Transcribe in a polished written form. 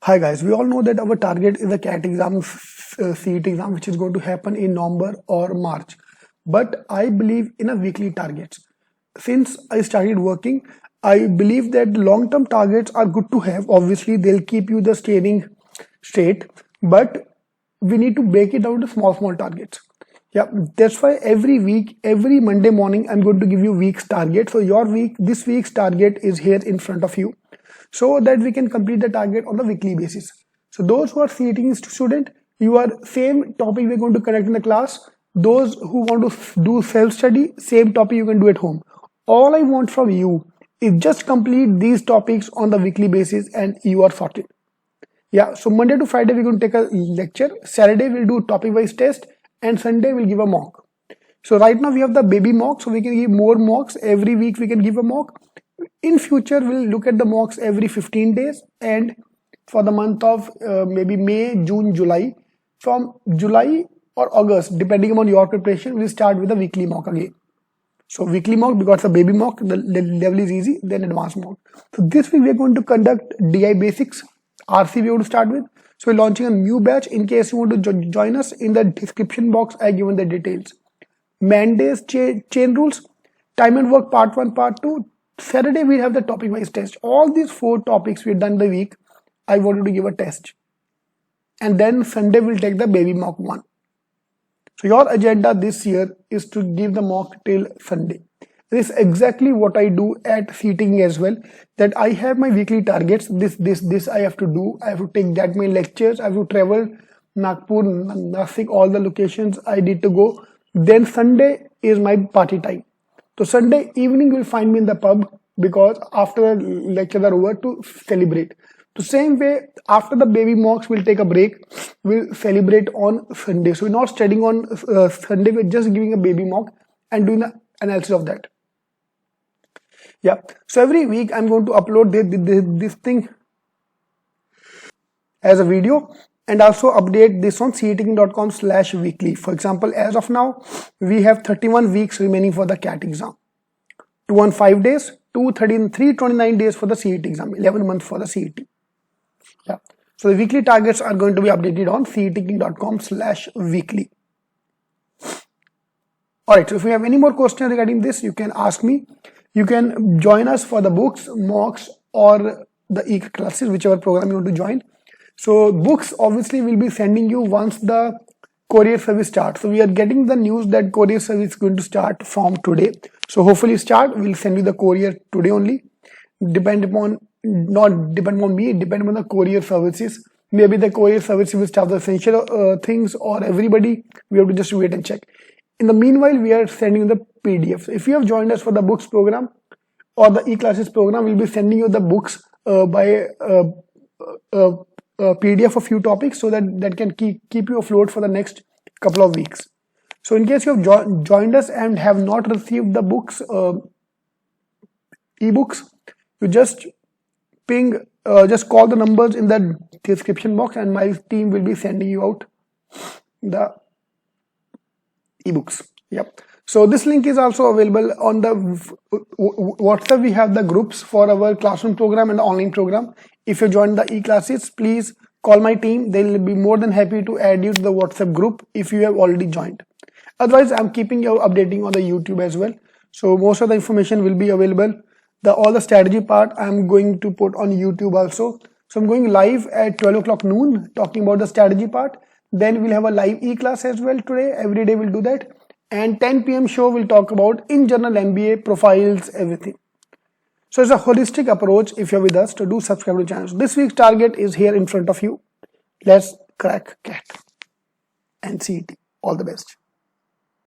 Hi guys, we all know that our target is the CAT exam, CET exam, which is going to happen in November or March. But I believe in a weekly targets. Since I started working, I believe that long-term targets are good to have. Obviously, they'll keep you the steering straight, but we need to break it down to small targets. Yeah, that's why every week, every Monday morning, I'm going to give you week's target. So this week's target is here in front of you, so that we can complete the target on the weekly basis. So those who are CET student, you are same topic we're going to connect in the class. Those who want to do self-study, same topic you can do at home. All I want from you is just complete these topics on the weekly basis and you are sorted. Yeah, so Monday to Friday we're going to take a lecture. Saturday we'll do topic-wise test, and Sunday we'll give a mock. So right now we have the baby mock, so we can give more mocks. Every week we can give a mock. In future we'll look at the mocks every 15 days, and for the month of maybe May, June, July, from July or August, depending on your preparation, we'll start with the weekly mock again. So weekly mock, because the baby mock, the level is easy, then advanced mock. So this week we're going to conduct DI basics, RC we want to start with. So we're launching a new batch. In case you want to join us, in the description box I given the details. Mandates, chain rules, time and work part 1, part 2. Saturday we have the topic wise test. All these 4 topics we've done the week, I wanted to give a test. And then Sunday we'll take the baby mock 1. So your agenda this year is to give the mock till Sunday. This is exactly what I do at seating as well, that I have my weekly targets. This I have to do. I have to take that many lectures. I have to travel Nagpur, Nasik, all the locations I need to go. Then Sunday is my party time. So Sunday evening you will find me in the pub, because after lectures are over, to celebrate. The same way, after the baby mocks, we'll take a break. We'll celebrate on Sunday. So we're not studying on Sunday. We're just giving a baby mock and doing the analysis of that. Yeah. So every week I'm going to upload this thing as a video, and also update this on ceating.com/weekly. For example, as of now, we have 31 weeks remaining for the CAT exam. 215 days, 329 days for the CET exam, 11 months for the CET. Yeah. So the weekly targets are going to be updated on ceating.com/weekly. Alright, so if you have any more questions regarding this, you can ask me. You can join us for the books, mocks, or the e-classes, whichever program you want to join. So books obviously will be sending you once the courier service starts. So we are getting the news that courier service is going to start from today. So hopefully we'll send you the courier today only. Not depend upon me, depend on the courier services. Maybe the courier service will start the essential things, or everybody, we have to just wait and check. In the meanwhile, we are sending the PDF. If you have joined us for the books program or the e-classes program, we'll be sending you the books by PDF of few topics, so that can keep you afloat for the next couple of weeks. So in case you have joined us and have not received the books, e-books, you just just call the numbers in the description box, and my team will be sending you out the ebooks. Yep. So this link is also available on the WhatsApp. We have the groups for our classroom program and the online program. If you join the e-classes, please call my team. They'll be more than happy to add you to the WhatsApp group if you have already joined. Otherwise, I'm keeping you updating on the YouTube as well. So most of the information will be available. All the strategy part I'm going to put on YouTube also. So I'm going live at 12 o'clock noon talking about the strategy part. Then we'll have a live e-class as well today. Every day we'll do that. And 10 p.m. show will talk about in general MBA, profiles, everything. So it's a holistic approach. If you're with us, to do subscribe to the channel. So this week's target is here in front of you. Let's crack CAT and CET. All the best.